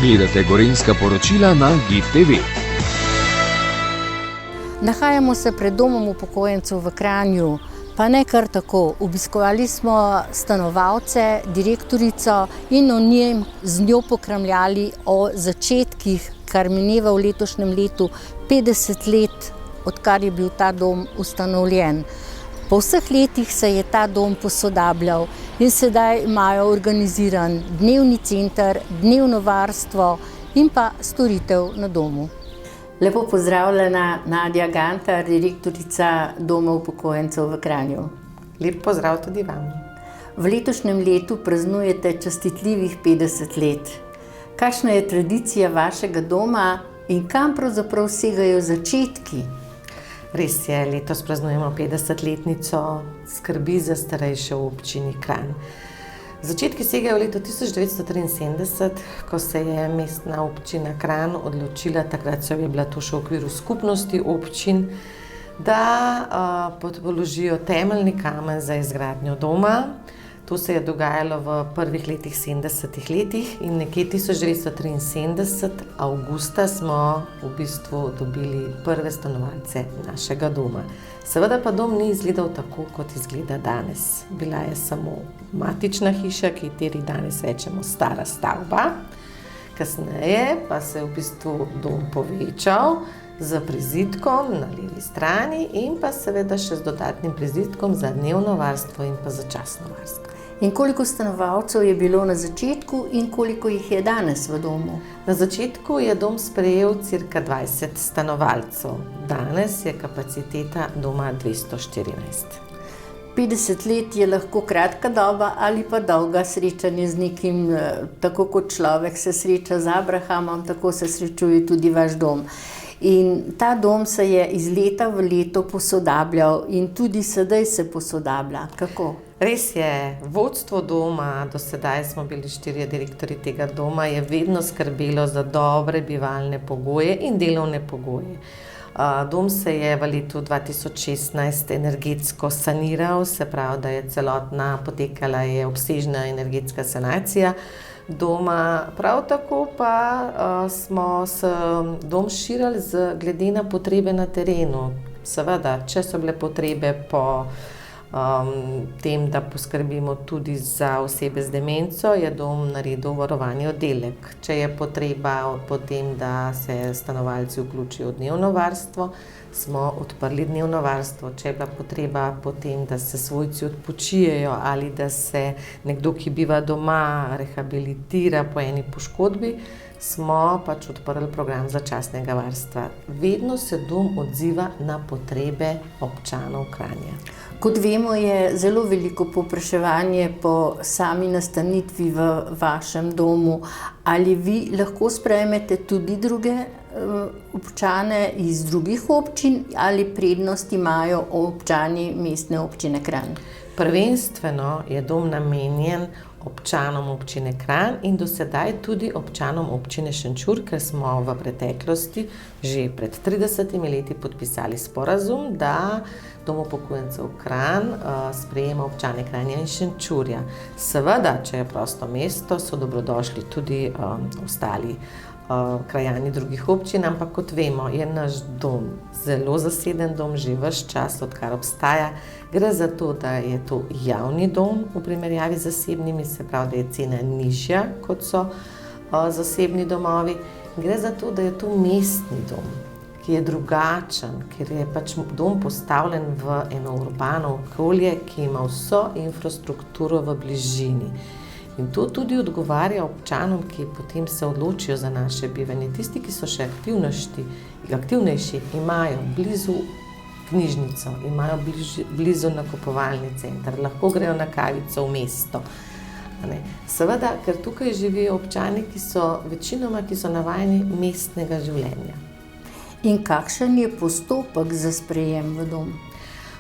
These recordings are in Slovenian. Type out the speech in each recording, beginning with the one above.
Gledate Gorenjska poročila na GIF TV. Nahajamo se pred domom upokojencev v Kranju, pa ne kar tako. Obiskovali smo stanovalce, direktorico in z njo pokramljali o začetkih, kar mineva v letošnjem letu 50 let, odkar je bil ta dom ustanovljen. Po vseh letih se je ta dom posodabljal in sedaj imajo organiziran dnevni center, dnevno varstvo in pa storitev na domu. Lepo pozdravljena Nadja Gantar, direktorica Doma upokojencev v Kranju. Lep pozdrav tudi vam. V letošnjem letu praznujete častitljivih 50 let. Kakšna je tradicija vašega doma in kam pravzaprav segajo začetki? Res je, letos praznujemo 50-letnico skrbi za starejše v občini Kranj. Začetki segajo v leto 1973, ko se je mestna občina Kranj odločila, takrat je bila to še v okviru skupnosti občin, da položijo temeljni kamen za izgradnjo doma. To se je dogajalo v prvih letih 70-ih letih in nekje 1973 avgusta smo v bistvu dobili prve stanovalce našega doma. Seveda pa dom ni izgledal tako, kot izgleda danes. Bila je samo matična hiša, kateri danes rečemo stara stavba. Kasneje pa se je v bistvu dom povečal z prizidkom na levi strani in pa seveda še z dodatnim prizidkom za dnevno varstvo in pa začasno varstvo. In koliko stanovalcev je bilo na začetku in koliko jih je danes v domu? Na začetku je dom sprejel cirka 20 stanovalcev. Danes je kapaciteta doma 214. 50 let je lahko kratka doba ali pa dolga srečanje z nekim, tako kot človek se sreča z Abrahamom, tako se srečuje tudi vaš dom. In ta dom se je iz leta v leto posodabljal in tudi sedaj se posodablja. Kako? Res je, vodstvo doma, do sedaj smo bili 4 direktorji tega doma, je vedno skrbelo za dobre bivalne pogoje in delovne pogoje. Dom se je v letu 2016 energetsko saniral, se pravi, da je potekala je obsežna energetska sanacija doma. Prav tako pa smo se dom širili glede na potrebe na terenu. Seveda, če so bile potrebe po tem, da poskrbimo tudi za osebe z demenco, je dom naredil varovalni oddelek. Če je potreba po tem, da se stanovalci vključijo v dnevno varstvo, smo odprli dnevno varstvo. Če je bila potreba po tem, da se svojci odpočijejo ali da se nekdo, ki biva doma, rehabilitira po eni poškodbi, smo pač odprli program začasnega varstva. Vedno se dom odziva na potrebe občanov Kranja. Kot vemo, je zelo veliko povpraševanje po sami nastanitvi v vašem domu. Ali vi lahko sprejmete tudi druge občane iz drugih občin ali prednost imajo občani mestne občine Kranj? Prvenstveno je dom namenjen občanom občine Kranj in do sedaj tudi občanom občine Šenčur, ker smo v preteklosti že pred 30 leti podpisali sporazum, da Dom upokojencev Kranj sprejema občane Kranja in Šenčurja. Seveda, če je prosto mesto, so dobrodošli tudi ostali krajani drugih občin, ampak kot vemo, je naš dom zelo zaseden dom že ves čas, odkar obstaja. Gre za to, da je to javni dom v primerjavi z zasebnimi, se pravi, da je cena nižja, kot so zasebni domovi. Gre za to, da je to mestni dom, ki je drugačen, ker je pač dom postavljen v eno urbano okolje, ki ima vso infrastrukturo v bližini. In to tudi odgovarja občanom, ki potem se odločijo za naše bivanje. Tisti, ki so še aktivnejši, imajo blizu knjižnico, imajo blizu nakupovalni center, lahko grejo na kavico v mesto. Seveda, ker tukaj živijo občani, ki so navajeni mestnega življenja. In kakšen je postopek za sprejem v dom?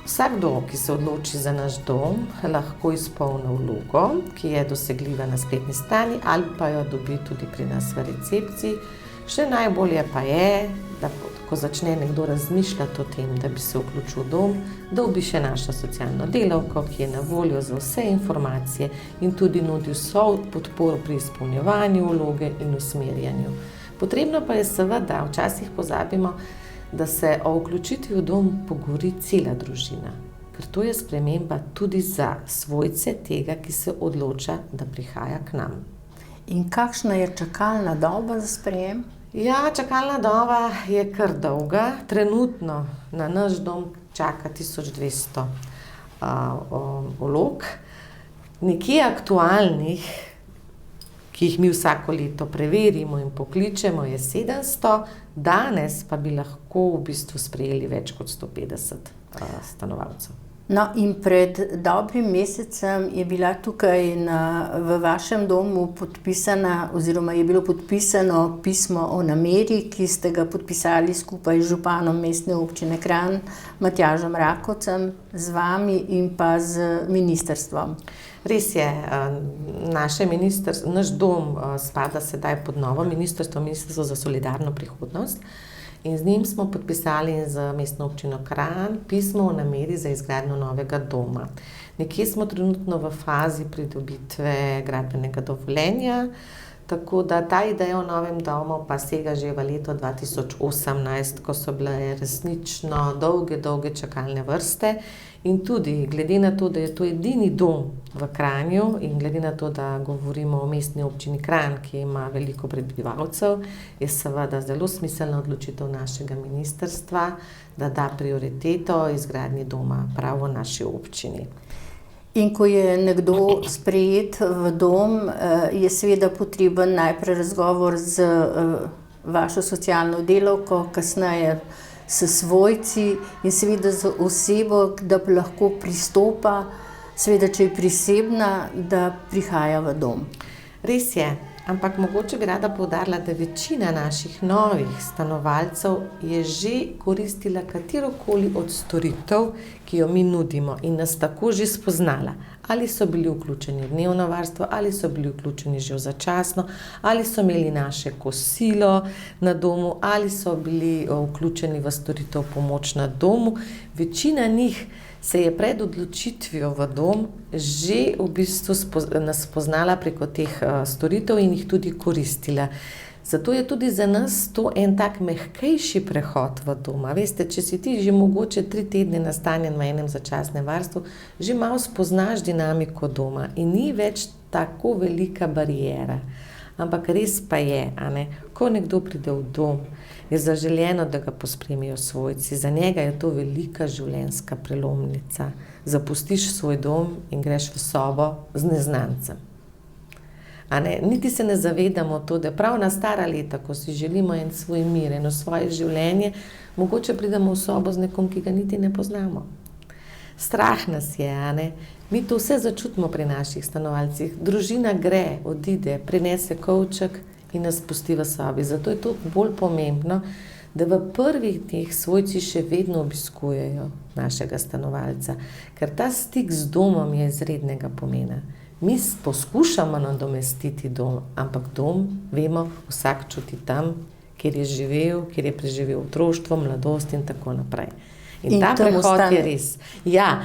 Vsakdo, ki se odloči za naš dom, lahko izpolni vlogo, ki je dosegljiva na spletni strani ali pa jo dobi tudi pri nas v recepciji. Še najbolje pa je, da ko začne nekdo razmišljati o tem, da bi se vključil v dom, da obiše našo socialno delavko, ki je na voljo za vse informacije in tudi nudi vso podporo pri izpolnjevanju vloge in usmerjanju. Potrebno pa je seveda, včasih pozabimo, da se o vključitvi v dom pogovori cela družina, ker to je sprememba tudi za svojce tega, ki se odloča, da prihaja k nam. In kakšna je čakalna doba za sprejem? Ja, čakalna doba je kar dolga. Trenutno na naš dom čaka 1200 vlog. Nekje aktualnih, ki jih mi vsako leto preverimo in pokličemo, je 700, danes pa bi lahko v bistvu sprejeli več kot 150 stanovalcev. No, in pred dobrim mesecem je bila tukaj v vašem domu podpisana, oziroma je bilo podpisano pismo o nameri, ki ste ga podpisali skupaj z županom Mestne občine Kranj, Matjažem Rakovcem, z vami in pa z ministrstvom. Res je, naš dom spada sedaj pod novo ministrstvo, Ministrstvo za solidarno prihodnost. In z njim smo podpisali z Mestno občino Kranj pismo o nameri za izgradnjo novega doma. Nekje smo trenutno v fazi pridobitve gradbenega dovoljenja, tako da ta ideja o novem domu pa sega že v leto 2018, ko so bile resnično dolge čakalne vrste. In tudi glede na to, da je to edini dom v Kranju in glede na to, da govorimo o Mestni občini Kranj, ki ima veliko prebivalcev, je seveda zelo smiselna odločitev našega ministrstva, da da prioriteto izgradnji doma prav v naši občini. In ko je nekdo sprejet v dom, je seveda potreben najprej razgovor z vašo socialno delavko, kasneje s svojci in seveda z osebo, da lahko pristopa, seveda če je prisebna, da prihaja v dom. Res je, ampak mogoče bi rada poudarila, da večina naših novih stanovalcev je že koristila katerokoli od storitev, ki jo mi nudimo in nas tako že spoznala. Ali so bili vključeni v dnevno varstvo, ali so bili vključeni že v začasno, ali so imeli naše kosilo na domu, ali so bili vključeni v storitev pomoč na domu. Večina njih se je pred odločitvijo v dom že v bistvu nas spoznala preko teh storitev in jih tudi koristila. Zato je tudi za nas to en tak mehkejši prehod v doma. Veste, če si ti že mogoče 3 tedne nastanjen v enem začasnem varstvu, že malo spoznaš dinamiko doma in ni več tako velika bariera. Ampak res pa je, ko nekdo pride v dom, je zaželeno, da ga pospremijo svojci. Za njega je to velika življenjska prelomnica. Zapustiš svoj dom in greš v sobo z neznancem. Niti se ne zavedamo to, da prav na stara leta, ko si želimo en svoj mir, eno svoje življenje, mogoče pridemo v sobo z nekom, ki ga niti ne poznamo. Strah nas je, Mi to vse začutimo pri naših stanovalcih. Družina gre, odide, prinese kovček in nas pusti v sobi. Zato je to bolj pomembno, da v prvih dneh svojci še vedno obiskujejo našega stanovalca, ker ta stik z domom je izrednega pomena. Mi poskušamo nadomestiti dom, ampak dom, vemo, vsak čuti tam, kjer je živel, kjer je preživel otroštvo, mladost in tako naprej. In ta prehod je res. Ja,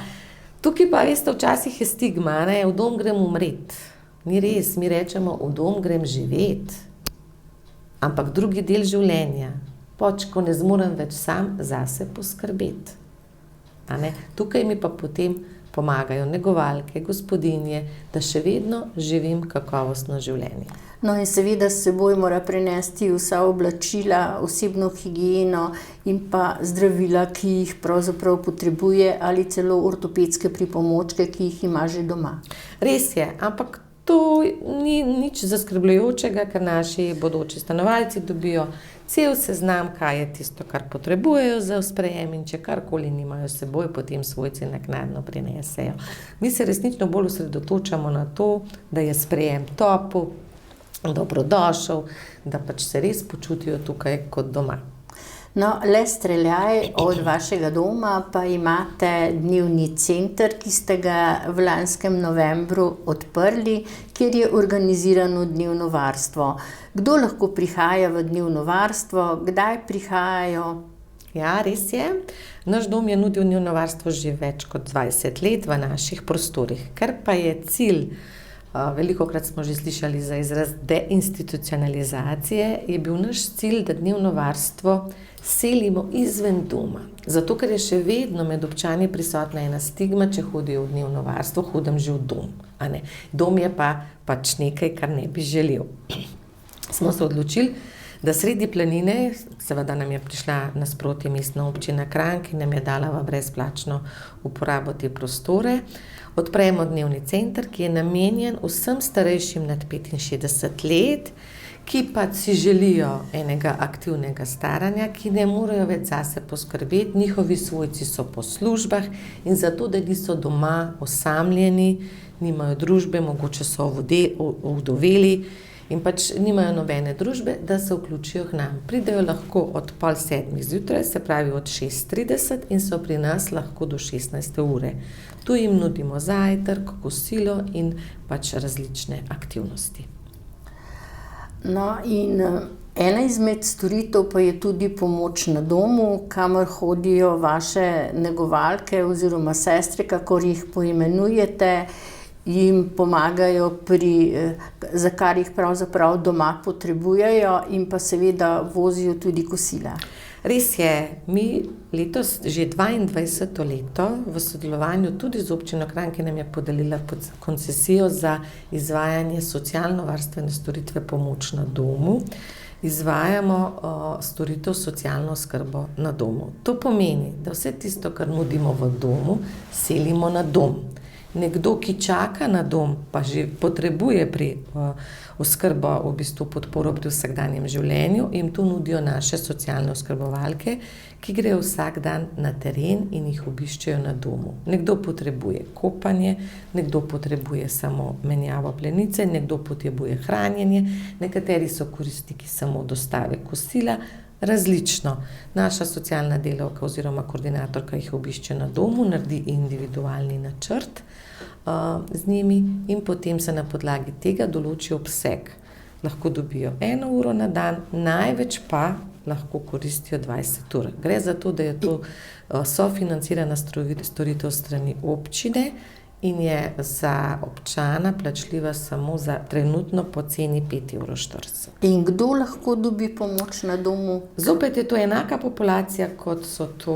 tukaj pa, veste, včasih je stigma, v dom grem umret. Ni res, mi rečemo, v dom grem živet, ampak drugi del življenja, ko ne zmorem več sam zase poskrbeti. Tukaj mi pa potem pomagajo negovalke, gospodinje, da še vedno živim kakovostno življenje. No in seveda s seboj mora prinesti vsa oblačila, osebno higieno in pa zdravila, ki jih pravzaprav potrebuje, ali celo ortopedske pripomočke, ki jih ima že doma. Res je, ampak to ni nič zaskrbljujočega, ker naši bodoči stanovalci dobijo cel seznam, kaj je tisto, kar potrebujejo za sprejem, in če karkoli nimajo s seboj, potem svojci naknadno prinesejo. Mi se resnično bolj osredotočamo na to, da je sprejem topel, dobrodošel, da pač se res počutijo tukaj kot doma. No, le streljaj od vašega doma pa imate dnevni center, ki ste ga v lanskem novembru odprli, kjer je organizirano dnevno varstvo. Kdo lahko prihaja v dnevno varstvo, kdaj prihajajo? Ja, res je. Naš dom je nudil dnevno varstvo že več kot 20 let v naših prostorih. Ker pa je cilj, velikokrat smo že slišali za izraz deinstitucionalizacije, je bil naš cilj, da dnevno varstvo selimo izven doma. Zato, ker je še vedno med občani prisotna ena stigma, če hodijo v dnevno varstvo, hodim že v dom. A ne? Dom je pač nekaj, kar ne bi želel. Smo se odločili, da sredi planine, seveda nam je prišla nasproti Mestna občina Kranj, ki nam je dala v brezplačno uporabo te prostore, odpremo dnevni center, ki je namenjen vsem starejšim nad 65 let, ki pa si želijo enega aktivnega staranja, ki ne morejo več zase poskrbeti, njihovi svojci so po službah in zato, da niso doma osamljeni, nimajo družbe, mogoče so ovdoveli in pač nimajo nobene družbe, da se vključijo k nam. Pridejo lahko od 6:30 zjutraj, se pravi od 6:30 in so pri nas lahko do 16. ure. Tu jim nudimo zajtrk, kosilo in pač različne aktivnosti. No, in ena izmed storitev pa je tudi pomoč na domu, kamor hodijo vaše negovalke oziroma sestre, kakor jih poimenujete, jim pomagajo za kar jih pravzaprav doma potrebujejo in pa seveda vozijo tudi kosila. Res je, mi letos že 22. leto v sodelovanju tudi z občino Kranj, ki nam je podelila koncesijo za izvajanje socialno-varstvene storitve pomoč na domu, izvajamo storitev socialno oskrbo na domu. To pomeni, da vse tisto, kar nudimo v domu, selimo na dom. Nekdo, ki čaka na dom, pa že potrebuje oskrbo, v bistvu podporo pri vsakdanjem življenju, jim tu nudijo naše socialne oskrbovalke, ki grejo vsak dan na teren in jih obiščejo na domu. Nekdo potrebuje kopanje, nekdo potrebuje samo menjavo plenice, nekdo potrebuje hranjenje, nekateri so koristniki samo dostave kosila, različno. Naša socialna delavka oziroma koordinatorka jih obišče na domu, naredi individualni načrt z njimi in potem se na podlagi tega določi obseg. Lahko dobijo 1 uro na dan, največ pa lahko koristijo 20 ur. Gre za to, da je to sofinancirana storitev strani občine in je za občana plačljiva samo za trenutno po ceni 5,40 €. In kdo lahko dobi pomoč na domu? Zopet je to enaka populacija, kot so to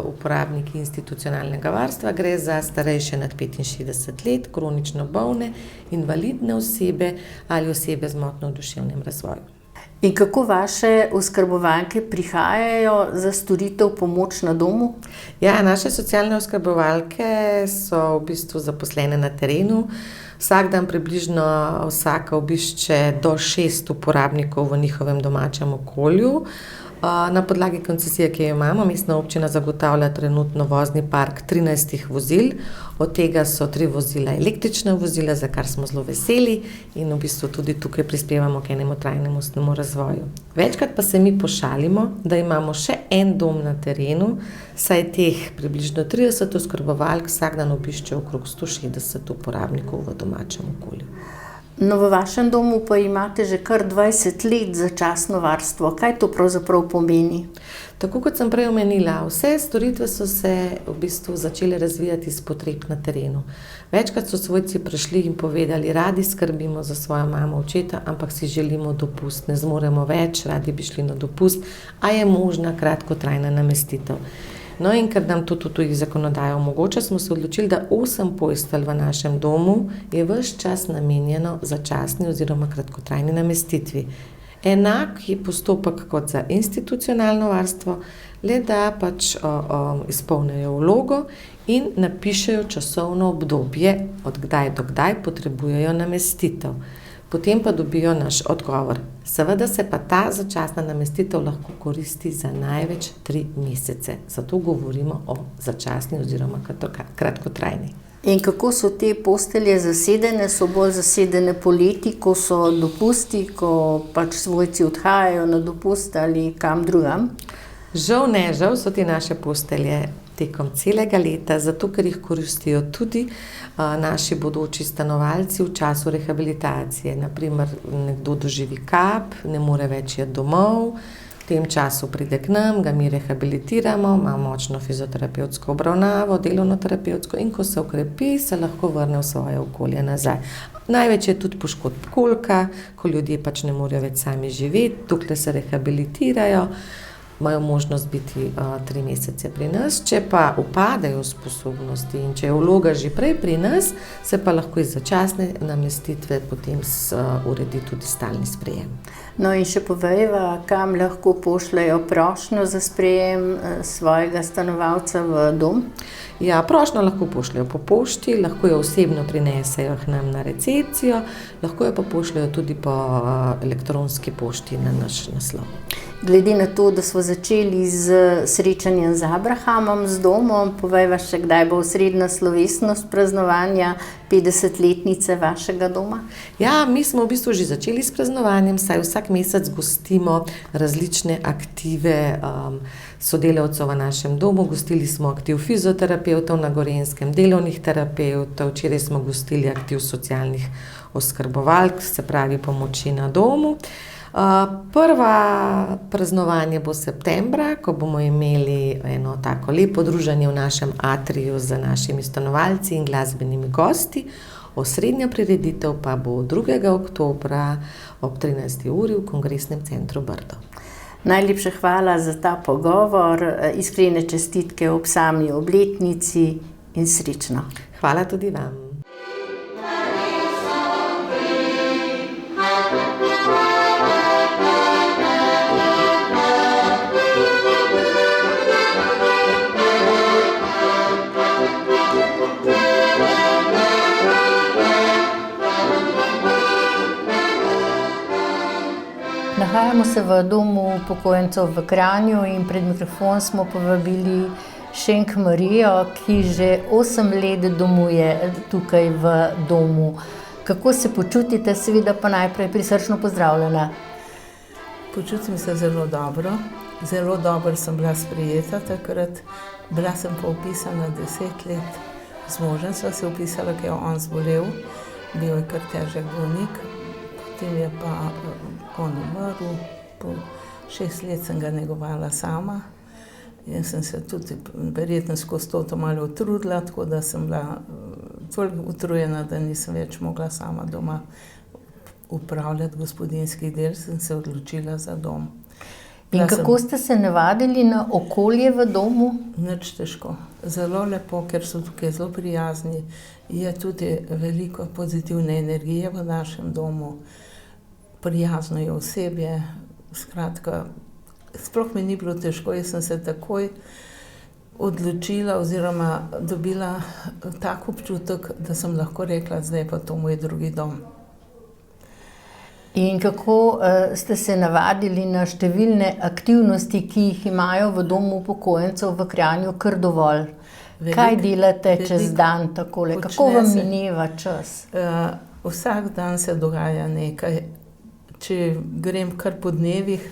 uporabniki institucionalnega varstva. Gre za starejše nad 65 let, kronično bolne, invalidne osebe ali osebe z motnjo v duševnem razvoju. In kako vaše oskrbovanke prihajajo za storitev pomoč na domu? Ja, naše socialne oskrbovalke so v bistvu zaposlene na terenu. Vsak dan približno vsaka obišče do 6 uporabnikov v njihovem domačem okolju. Na podlagi koncesije, ki jo imamo, Mestna občina zagotavlja trenutno vozni park 13 vozil, od tega so 3 vozila električna vozila, za kar smo zelo veseli in v bistvu tudi tukaj prispevamo k enemu trajnostnemu razvoju. Večkrat pa se mi pošalimo, da imamo še en dom na terenu, saj teh približno 30 oskrbovalk vsak dan obišče okrog 160 uporabnikov v domačem okolju. No, v vašem domu pa imate že kar 20 let začasno varstvo. Kaj to pravzaprav pomeni? Tako kot sem prej omenila, vse storitve so se v bistvu začele razvijati iz potreb na terenu. Večkrat so svojci prišli in povedali, radi skrbimo za svojo mamo, očeta, ampak si želimo dopust, ne zmoremo več, radi bi šli na dopust, a je možna kratkotrajna namestitev. No, in ker nam to tudi zakonodaja omogoča, smo se odločili, da 8 postelj v našem domu je ves čas namenjeno začasni oziroma kratkotrajni namestitvi. Enak je postopek kot za institucionalno varstvo, le da pač izpolnijo vlogo in napišejo časovno obdobje, od kdaj do kdaj potrebujejo namestitev. Potem pa dobijo naš odgovor. Seveda se pa ta začasna namestitev lahko koristi za največ 3 mesece. Zato govorimo o začasni oziroma kratkotrajni. In kako so te postelje zasedene? So bolj zasedene poleti, ko so dopusti, ko pač svojci odhajajo na dopust ali kam drugam? Žal so te naše postelje tekom celega leta, zato ker jih koristijo tudi naši bodoči stanovalci v času rehabilitacije. Na primer, nekdo doživi kap, ne more več iti domov, v tem času pride k nam, ga mi rehabilitiramo, ima močno fizioterapevtsko obravnavo, delovno-terapevtsko in ko se okrepi, se lahko vrne v svoje okolje nazaj. Največ je tudi poškodb kolka, ko ljudje pač ne morejo več sami živeti, dokler se rehabilitirajo, imajo možnost biti 3 mesece pri nas. Če pa upadejo sposobnosti in če je vloga že prej pri nas, se pa lahko iz začasne namestitve potem uredi tudi stalni sprejem. No in še povejva, kam lahko pošljejo prošnjo za sprejem svojega stanovalca v dom? Ja, prošnjo lahko pošljejo po pošti, lahko jo osebno prinesejo k nam na recepcijo, lahko jo pa pošljejo tudi po elektronski pošti na naš naslov. Glede na to, da smo začeli z srečanjem z Abrahamom, z domom, povejva še, kdaj bo osrednja slovesnost praznovanja 50-letnice vašega doma? Ja, mi smo v bistvu že začeli s praznovanjem, saj vsak mesec gostimo različne aktive sodelavcev v našem domu. Gostili smo aktiv fizioterapevtov na Gorenjskem, delovnih terapevtov, včeraj smo gostili aktiv socialnih oskrbovalk, se pravi pomoči na domu. Prva praznovanje bo septembra, ko bomo imeli eno tako lepo druženje v našem atriju z našimi stanovalci in glasbenimi gosti. Osrednja prireditev pa bo 2. oktobra ob 13. uri v Kongresnem centru Brdo. Najlepša hvala za ta pogovor, iskrene čestitke ob sami obletnici in srečno. Hvala tudi vam. Nahajamo se v domu upokojencev v Kranju in pred mikrofon smo povabili Šenk Marijo, ki že 8 let domuje tukaj v domu. Kako se počutite? Seveda pa najprej prisrčno pozdravljena. Počutim se zelo dobro. Zelo dobro sem bila sprejeta takrat. Bila sem pa vpisana 10 let. Z možem sva se vpisala, ker je on zbolel. Bil je kar težek bolnik. Potem je pa on umrl. Po 6 let sem ga negovala sama. In sem se tudi verjetno skozi to malo utrudila, tako da sem bila toliko utrujena, da nisem več mogla sama doma upravljati gospodinjskih del, sem se odločila za dom. In kako ste se navadili na okolje v domu? Nič težko. Zelo lepo, ker so tukaj zelo prijazni. Je tudi veliko pozitivne energije v našem domu. Prijazno je osebje. Skratka, sploh mi ni bilo težko, jaz sem se takoj odločila oziroma dobila tak občutek, da sem lahko rekla, zdaj pa to moj drugi dom. In kako ste se navadili na številne aktivnosti, ki jih imajo v domu upokojencev v Kranju kar dovolj? Kaj delate čez dan takole? Kako vam mineva čas? Vsak dan se dogaja nekaj. Če grem kar po dnevih,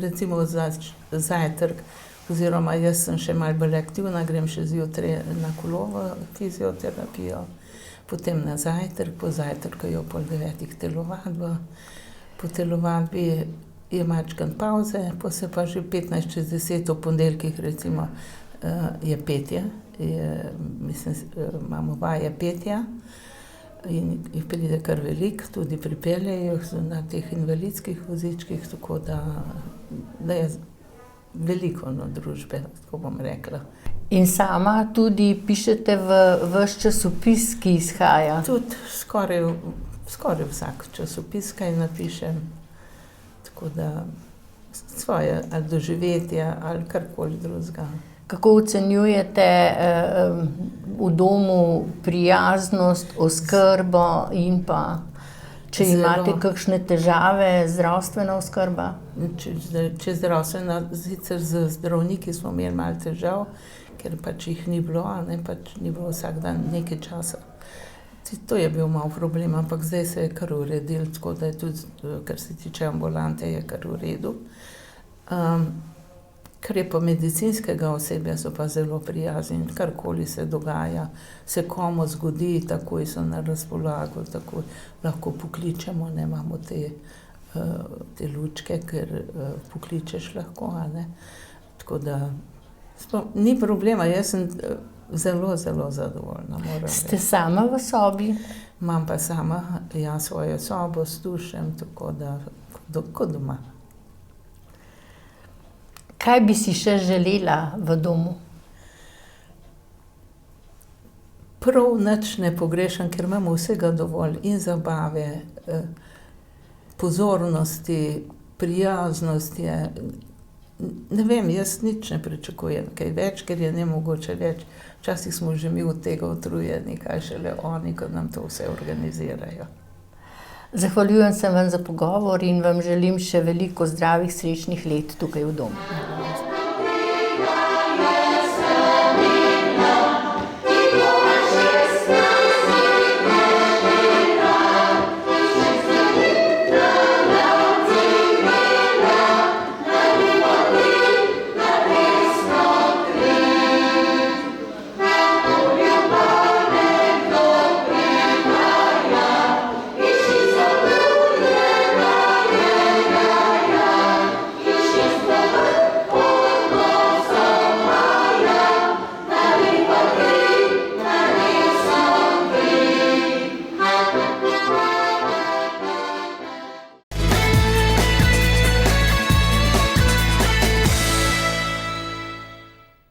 recimo za zajtrk, oziroma jaz sem še malo bolj aktivna, grem še zjutraj na kolo v fizioterapijo, potem na zajtrk, po zajtrku je ob 8:30 telovadba, po telovadbi je mačkan pavze, pa se pa že 15:10 v ponedeljkih recimo je petje, imamo vaje petja. In jih pride kar veliko, tudi pripeljejo na teh invalidskih vozičkih, tako da je veliko družbe, tako bom rekla. In sama tudi pišete v vaš časopis, ki izhaja? Tudi skoraj vsak časopis, kaj napišem, tako da svoje ali doživetja ali karkoli drugega. Kako ocenjujete v domu prijaznost, oskrbo in pa, če imate kakšne težave, zdravstvena oskrba? Če zdravstvena, sicer z zdravniki smo imeli malo težav, ker pač jih ni bilo, pač ni bilo vsak dan nekaj časa. To je bil malo problem, ampak zdaj se je kar uredil, tako da je tudi, kar se tiče ambulante, je kar v redu. Kar je pa medicinskega osebja, so pa zelo prijazni. Karkoli se dogaja, se komu zgodi, takoj so na razpolago, takoj lahko pokličemo, ne imamo te lučke, ker pokličeš lahko, a ne. Tako da ni problema, jaz sem zelo, zelo zadovoljna, moram reči. Ste sama v sobi? Imam pa sama svojo sobo s tušem, tako da kot doma. Kaj bi si še želela v domu? Prav nič ne pogrešam, ker imamo vsega dovolj in zabave, pozornosti, prijaznost je. Ne vem, jaz nič ne pričakujem kaj več, ker je nemogoče več. Včasih smo že mi od tega utrujeni, kaj šele oni, ko nam to vse organizirajo. Zahvaljujem se vam za pogovor in vam želim še veliko zdravih, srečnih let tukaj v domu.